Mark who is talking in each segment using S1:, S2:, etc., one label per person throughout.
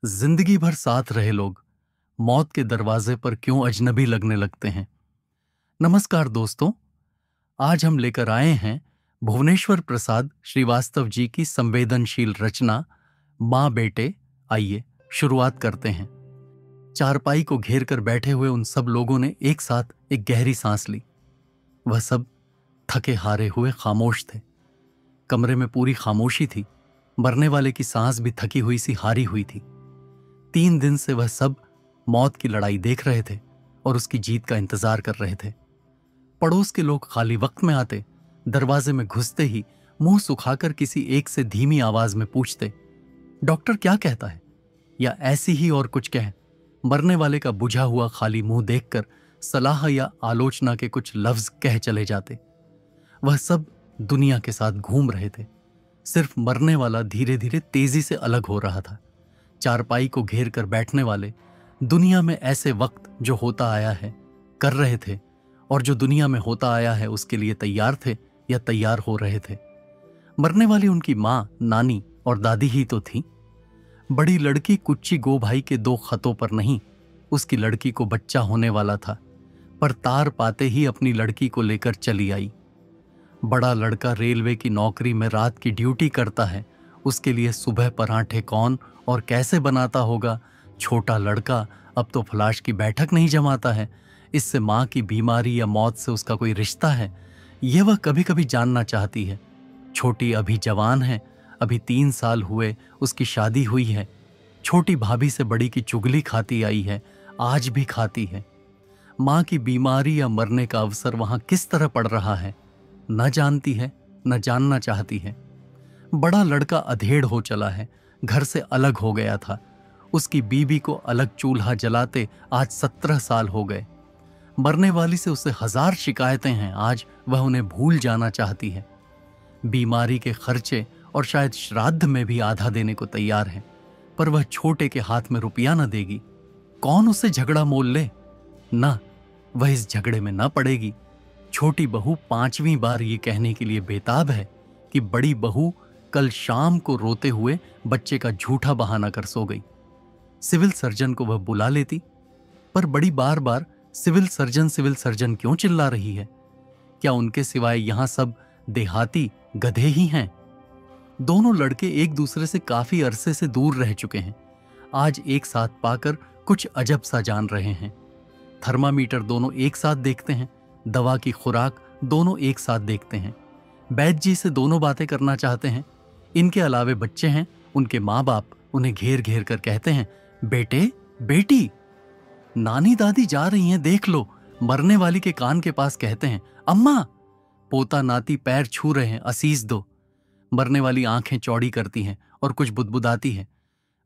S1: जिंदगी भर साथ रहे लोग मौत के दरवाजे पर क्यों अजनबी लगने लगते हैं। नमस्कार दोस्तों, आज हम लेकर आए हैं भुवनेश्वर प्रसाद श्रीवास्तव जी की संवेदनशील रचना माँ बेटे। आइए शुरुआत करते हैं। चारपाई को घेर कर बैठे हुए उन सब लोगों ने एक साथ एक गहरी सांस ली। वह सब थके हारे हुए खामोश थे। कमरे में पूरी खामोशी थी। मरने वाले की सांस भी थकी हुई सी हारी हुई थी। 3 दिन से वह सब मौत की लड़ाई देख रहे थे और उसकी जीत का इंतजार कर रहे थे। पड़ोस के लोग खाली वक्त में आते, दरवाजे में घुसते ही मुंह सुखाकर किसी एक से धीमी आवाज में पूछते, डॉक्टर क्या कहता है, या ऐसी ही और कुछ कह मरने वाले का बुझा हुआ खाली मुंह देखकर सलाह या आलोचना के कुछ लफ्ज कह चले जाते। वह सब दुनिया के साथ घूम रहे थे। सिर्फ मरने वाला धीरे धीरे तेजी से अलग हो रहा था। चारपाई को घेर कर बैठने वाले दुनिया में ऐसे वक्त जो होता आया है कर रहे थे, और जो दुनिया में होता आया है उसके लिए तैयार थे या तैयार हो रहे थे। मरने वाली उनकी माँ, नानी और दादी ही तो थी। बड़ी लड़की कुच्ची गो भाई के 2 खतों पर नहीं, उसकी लड़की को बच्चा होने वाला था, पर तार पाते ही अपनी लड़की को लेकर चली आई। बड़ा लड़का रेलवे की नौकरी में रात की ड्यूटी करता है, उसके लिए सुबह पराठे कौन और कैसे बनाता होगा। छोटा लड़का अब तो फ्लाश की बैठक नहीं जमाता है। इससे माँ की बीमारी या मौत से उसका कोई रिश्ता है, यह वह कभी कभी जानना चाहती है। छोटी अभी जवान है, अभी 3 साल हुए उसकी शादी हुई है। छोटी भाभी से बड़ी की चुगली खाती आई है, आज भी खाती है। माँ की बीमारी या मरने का अवसर वहां किस तरह पड़ रहा है, न जानती है, न जानना चाहती है। बड़ा लड़का अधेड़ हो चला है, घर से अलग हो गया था। उसकी बीबी को अलग चूल्हा जलाते आज 17 साल हो गए। मरने वाली से उसे 1000 शिकायतें हैं, आज वह उन्हें भूल जाना चाहती है। बीमारी के खर्चे और शायद श्राद्ध में भी आधा देने को तैयार है, पर वह छोटे के हाथ में रुपया न देगी। कौन उससे झगड़ा मोल ले? ना, वह इस झगड़े में न पड़ेगी। छोटी बहू 5वीं बार ये कहने के लिए बेताब है कि बड़ी बहू कल शाम को रोते हुए बच्चे का झूठा बहाना कर सो गई। सिविल सर्जन को वह बुला लेती, पर बड़ी बार बार सिविल सर्जन क्यों चिल्ला रही है? क्या उनके सिवाय यहां सब देहाती गधे ही हैं? दोनों लड़के एक दूसरे से काफी अरसे से दूर रह चुके हैं। आज एक साथ पाकर कुछ अजब सा जान रहे हैं। थर्मामीटर दोनों एक साथ देखते हैं, दवा की खुराक दोनों एक साथ देखते हैं। वैद्य जी से दोनों बातें करना चाहते हैं। इनके अलावे बच्चे हैं, उनके माँ बाप उन्हें घेर घेर कर कहते हैं, बेटे बेटी। नानी दादी जा रही हैं, देख लो। मरने वाली के कान के पास कहते हैं, अम्मा। पोता नाती पैर छू रहे हैं, असीस दो। मरने वाली आंखें चौड़ी करती हैं और कुछ बुदबुदाती है।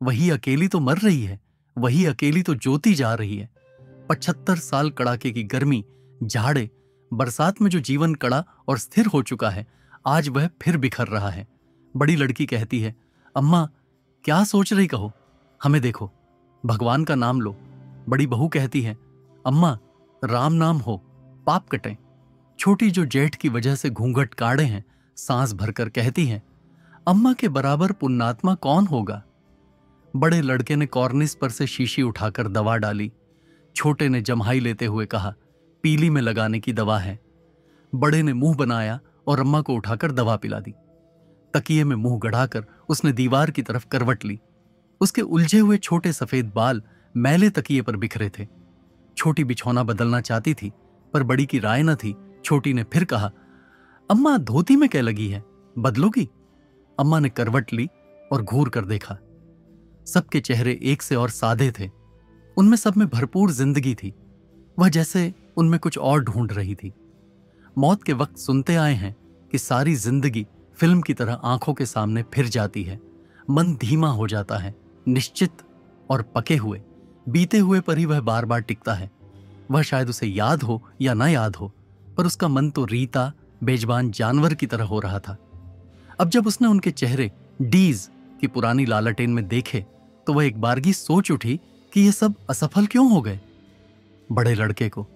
S1: वही अकेली तो मर रही है, वही अकेली तो जोती जा रही है। 75 साल कड़ाके की गर्मी, झाड़े, बरसात में जो जीवन कड़ा और स्थिर हो चुका है, आज वह फिर बिखर रहा है। बड़ी लड़की कहती है, अम्मा क्या सोच रही, कहो, हमें देखो, भगवान का नाम लो। बड़ी बहू कहती है, अम्मा राम नाम हो, पाप कटें। छोटी जो जेठ की वजह से घूंघट काढ़े हैं, सांस भरकर कहती है, अम्मा के बराबर पुण्यात्मा कौन होगा। बड़े लड़के ने कॉर्निस पर से शीशी उठाकर दवा डाली। छोटे ने जम्हाई लेते हुए कहा, पीली में लगाने की दवा है। बड़े ने मुंह बनाया और अम्मा को उठाकर दवा पिला दी। तकिए में मुंह गढ़ाकर उसने दीवार की तरफ करवट ली। उसके उलझे हुए छोटे सफेद बाल मैले तकिए पर बिखरे थे। छोटी बिछौना बदलना चाहती थी, पर बड़ी की राय न थी। छोटी ने फिर कहा, अम्मा धोती में क्या लगी है, बदलोगी? अम्मा ने करवट ली और घूर कर देखा। सबके चेहरे एक से और सादे थे। उनमें सब में भरपूर जिंदगी थी। वह जैसे उनमें कुछ और ढूंढ रही थी। मौत के वक्त सुनते आए हैं कि सारी जिंदगी फिल्म की तरह आंखों के सामने फिर जाती है। मन धीमा हो जाता है, निश्चित और पके हुए बीते हुए पर ही वह बार बार टिकता है। वह शायद उसे याद हो या ना याद हो, पर उसका मन तो रीता बेजबान जानवर की तरह हो रहा था। अब जब उसने उनके चेहरे डीज की पुरानी लालटेन में देखे, तो वह एक बारगी सोच उठी कि ये सब असफल क्यों हो गए। बड़े लड़के को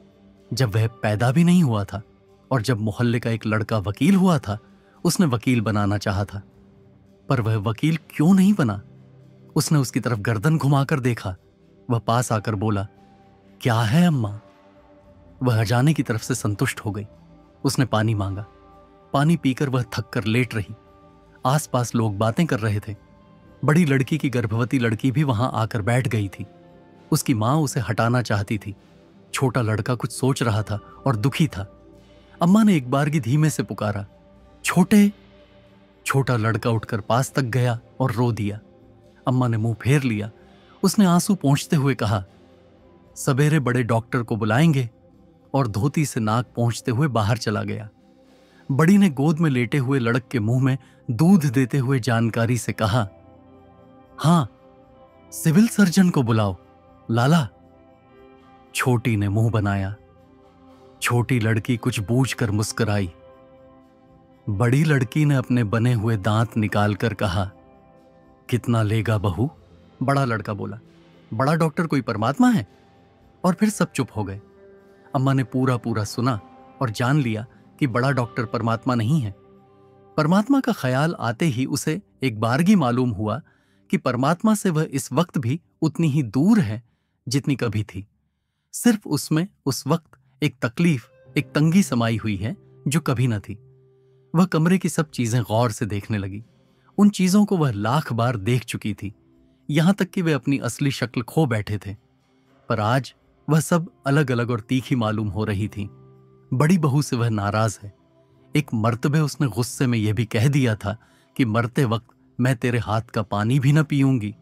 S1: जब वह पैदा भी नहीं हुआ था, और जब मोहल्ले का एक लड़का वकील हुआ था, उसने वकील बनाना चाहा था, पर वह वकील क्यों नहीं बना? उसने उसकी तरफ गर्दन घुमाकर देखा। वह पास आकर बोला, क्या है अम्मा? वह अजाने की तरफ से संतुष्ट हो गई। उसने पानी मांगा। पानी पीकर वह थक कर लेट रही। आसपास लोग बातें कर रहे थे। बड़ी लड़की की गर्भवती लड़की भी वहां आकर बैठ गई थी। उसकी मां उसे हटाना चाहती थी। छोटा लड़का कुछ सोच रहा था और दुखी था। अम्मा ने एक बारगी धीमे से पुकारा, छोटे। छोटा लड़का उठकर पास तक गया और रो दिया। अम्मा ने मुंह फेर लिया। उसने आंसू पोंछते हुए कहा, सवेरे बड़े डॉक्टर को बुलाएंगे, और धोती से नाक पोंछते हुए बाहर चला गया। बड़ी ने गोद में लेटे हुए लड़क के मुंह में दूध देते हुए जानकारी से कहा, हां, सिविल सर्जन को बुलाओ, लाला। छोटी ने मुंह बनाया। छोटी लड़की कुछ बूझकर मुस्कुराई। बड़ी लड़की ने अपने बने हुए दांत निकालकर कहा, कितना लेगा बहू? बड़ा लड़का बोला, बड़ा डॉक्टर कोई परमात्मा है? और फिर सब चुप हो गए। अम्मा ने पूरा पूरा सुना और जान लिया कि बड़ा डॉक्टर परमात्मा नहीं है। परमात्मा का ख्याल आते ही उसे एक बारगी मालूम हुआ कि परमात्मा से वह इस वक्त भी उतनी ही दूर है जितनी कभी थी। सिर्फ उसमें उस वक्त एक तकलीफ, एक तंगी समाई हुई है जो कभी न थी। वह कमरे की सब चीजें गौर से देखने लगी। उन चीजों को वह लाख बार देख चुकी थी, यहां तक कि वे अपनी असली शक्ल खो बैठे थे। पर आज वह सब अलग अलग और तीखी मालूम हो रही थी। बड़ी बहू से वह नाराज है। एक मर्तबे उसने गुस्से में यह भी कह दिया था कि मरते वक्त मैं तेरे हाथ का पानी भी न पीऊंगी।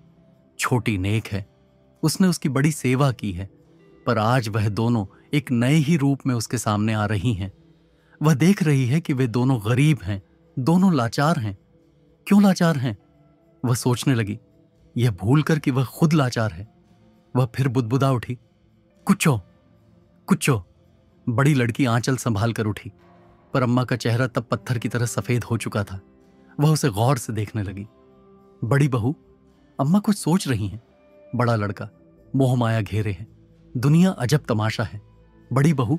S1: छोटी नेक है, उसने उसकी बड़ी सेवा की है, पर आज वह दोनों एक नए ही रूप में उसके सामने आ रही हैं। वह देख रही है कि वे दोनों गरीब हैं, दोनों लाचार हैं। क्यों लाचार हैं? वह सोचने लगी, यह भूलकर कि वह खुद लाचार है। वह फिर बुदबुदा उठी, कुचो कुचो। बड़ी लड़की आंचल संभाल कर उठी, पर अम्मा का चेहरा तब पत्थर की तरह सफेद हो चुका था। वह उसे गौर से देखने लगी। बड़ी बहू, अम्मा कुछ सोच रही हैं। बड़ा लड़का, मोह माया घेरे हैं, दुनिया अजब तमाशा है। बड़ी बहू,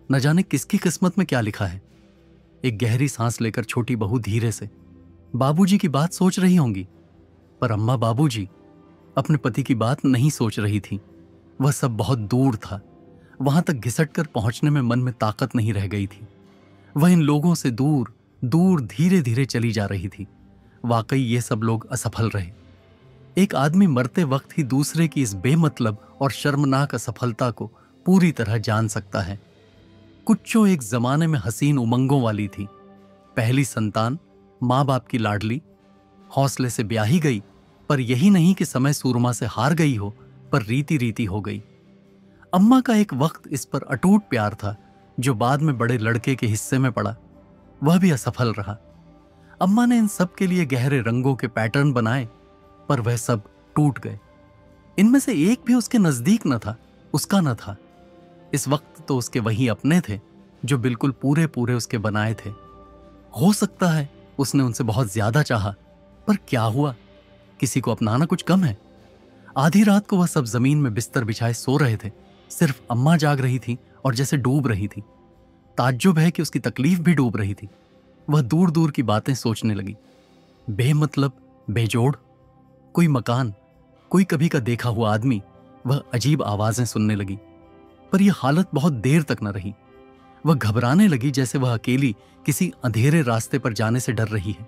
S1: न जाने किसकी किस्मत में क्या लिखा है। एक गहरी सांस लेकर छोटी बहू धीरे से, बाबूजी की बात सोच रही होंगी। पर अम्मा, बाबूजी अपने पति की बात नहीं सोच रही थी। वह सब बहुत दूर था। वहां तक घिसट कर पहुंचने में मन में ताकत नहीं रह गई थी। वह इन लोगों से दूर दूर धीरे धीरे चली जा रही थी। वाकई ये सब लोग असफल रहे। एक आदमी मरते वक्त ही दूसरे की इस बेमतलब और शर्मनाक असफलता को पूरी तरह जान सकता है। कुच्चो एक जमाने में हसीन उमंगों वाली थी। पहली संतान, माँ बाप की लाडली, हौसले से ब्याही गई, पर यही नहीं कि समय सूरमा से हार गई हो, पर रीति रीति हो गई। अम्मा का एक वक्त इस पर अटूट प्यार था, जो बाद में बड़े लड़के के हिस्से में पड़ा। वह भी असफल रहा। अम्मा ने इन सब के लिए गहरे रंगों के पैटर्न बनाए, पर वह सब टूट गए। इनमें से एक भी उसके नजदीक न था, उसका न था। इस वक्त तो उसके वही अपने थे जो बिल्कुल पूरे पूरे उसके बनाए थे। हो सकता है उसने उनसे बहुत ज्यादा चाहा, पर क्या हुआ? किसी को अपनाना कुछ कम है। आधी रात को वह सब जमीन में बिस्तर बिछाए सो रहे थे। सिर्फ अम्मा जाग रही थी और जैसे डूब रही थी। ताज्जुब है कि उसकी तकलीफ भी डूब रही थी। वह दूर दूर की बातें सोचने लगी, बेमतलब, बेजोड़। कोई मकान, कोई कभी का देखा हुआ आदमी। वह अजीब आवाजें सुनने लगी, पर यह हालत बहुत देर तक न रही। वह घबराने लगी, जैसे वह अकेली किसी अंधेरे रास्ते पर जाने से डर रही है।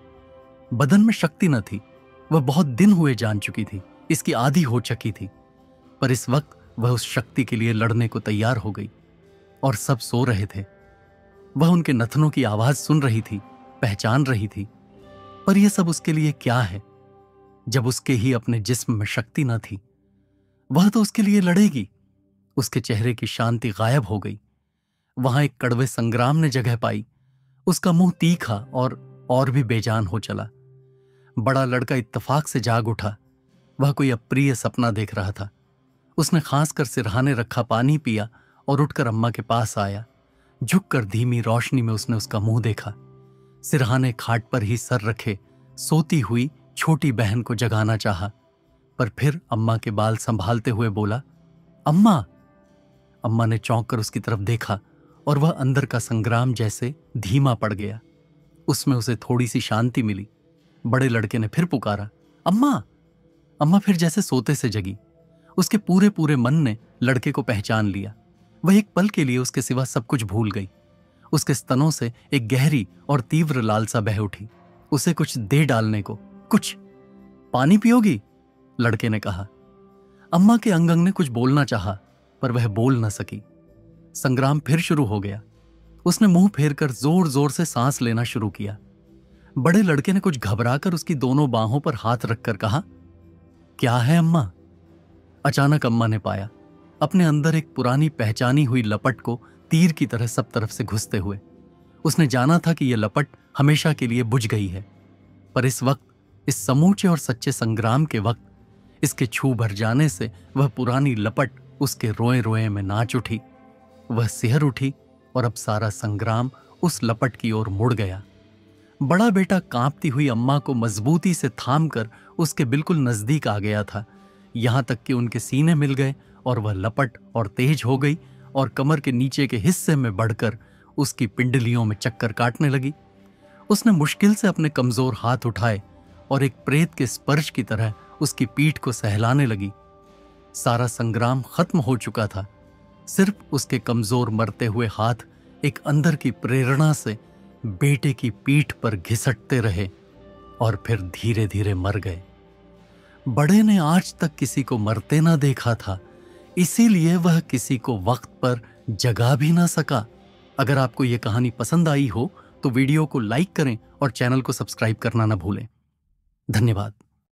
S1: बदन में शक्ति न थी। वह बहुत दिन हुए जान चुकी थी, इसकी आदी हो चुकी थी, पर इस वक्त वह उस शक्ति के लिए लड़ने को तैयार हो गई। और सब सो रहे थे। वह उनके नथनों की आवाज सुन रही थी, पहचान रही थी, पर यह सब उसके लिए क्या है जब उसके ही अपने जिस्म में शक्ति न थी। वह तो उसके लिए लड़ेगी। उसके चेहरे की शांति गायब हो गई। वहां एक कड़वे संग्राम ने जगह पाई। उसका मुंह तीखा और भी बेजान हो चला। बड़ा लड़का इत्तेफाक से जाग उठा। वह कोई अप्रिय सपना देख रहा था। उसने खांस कर सिरहाने रखा पानी पिया और उठकर अम्मा के पास आया। झुककर धीमी रोशनी में उसने उसका मुंह देखा। सिरहाने खाट पर ही सर रखे सोती हुई छोटी बहन को जगाना चाहा, पर फिर अम्मा के बाल संभालते हुए बोला, अम्मा। अम्मा ने चौंक कर उसकी तरफ देखा और वह अंदर का संग्राम जैसे धीमा पड़ गया। उसमें उसे थोड़ी सी शांति मिली। बड़े लड़के ने फिर पुकारा, अम्मा। अम्मा फिर जैसे सोते से जगी। उसके पूरे पूरे मन ने लड़के को पहचान लिया। वह एक पल के लिए उसके सिवा सब कुछ भूल गई। उसके स्तनों से एक गहरी और तीव्र लालसा बह उठी, उसे कुछ दे डालने को। कुछ। पानी पियोगी? लड़के ने कहा। अम्मा के अंग अंग ने कुछ बोलना चाहा, पर वह बोल न सकी। संग्राम फिर शुरू हो गया। उसने मुंह फेरकर जोर जोर से सांस लेना शुरू किया। बड़े लड़के ने कुछ घबराकर उसकी दोनों बाहों पर हाथ रखकर कहा, क्या है अम्मा? अचानक अम्मा ने पाया अपने अंदर एक पुरानी पहचानी हुई लपट को तीर की तरह सब तरफ से घुसते हुए। उसने जाना था कि यह लपट हमेशा के लिए बुझ गई है, पर इस वक्त, इस समूचे और सच्चे संग्राम के वक्त, इसके छू भर जाने से वह पुरानी लपट उसके रोए रोए में नाच उठी। वह सिहर उठी और अब सारा संग्राम उस लपट की ओर मुड़ गया। बड़ा बेटा कांपती हुई अम्मा को मजबूती से थामकर उसके बिल्कुल नजदीक आ गया था, यहां तक कि उनके सीने मिल गए और वह लपट और तेज हो गई और कमर के नीचे के हिस्से में बढ़कर उसकी पिंडलियों में चक्कर काटने लगी। उसने मुश्किल से अपने कमजोर हाथ उठाए और एक प्रेत के स्पर्श की तरह उसकी पीठ को सहलाने लगी। सारा संग्राम खत्म हो चुका था। सिर्फ उसके कमजोर मरते हुए हाथ एक अंदर की प्रेरणा से बेटे की पीठ पर घिसटते रहे और फिर धीरे धीरे मर गए। बड़े ने आज तक किसी को मरते ना देखा था, इसीलिए वह किसी को वक्त पर जगा भी ना सका। अगर आपको यह कहानी पसंद आई हो तो वीडियो को लाइक करें और चैनल को सब्सक्राइब करना ना भूलें। धन्यवाद।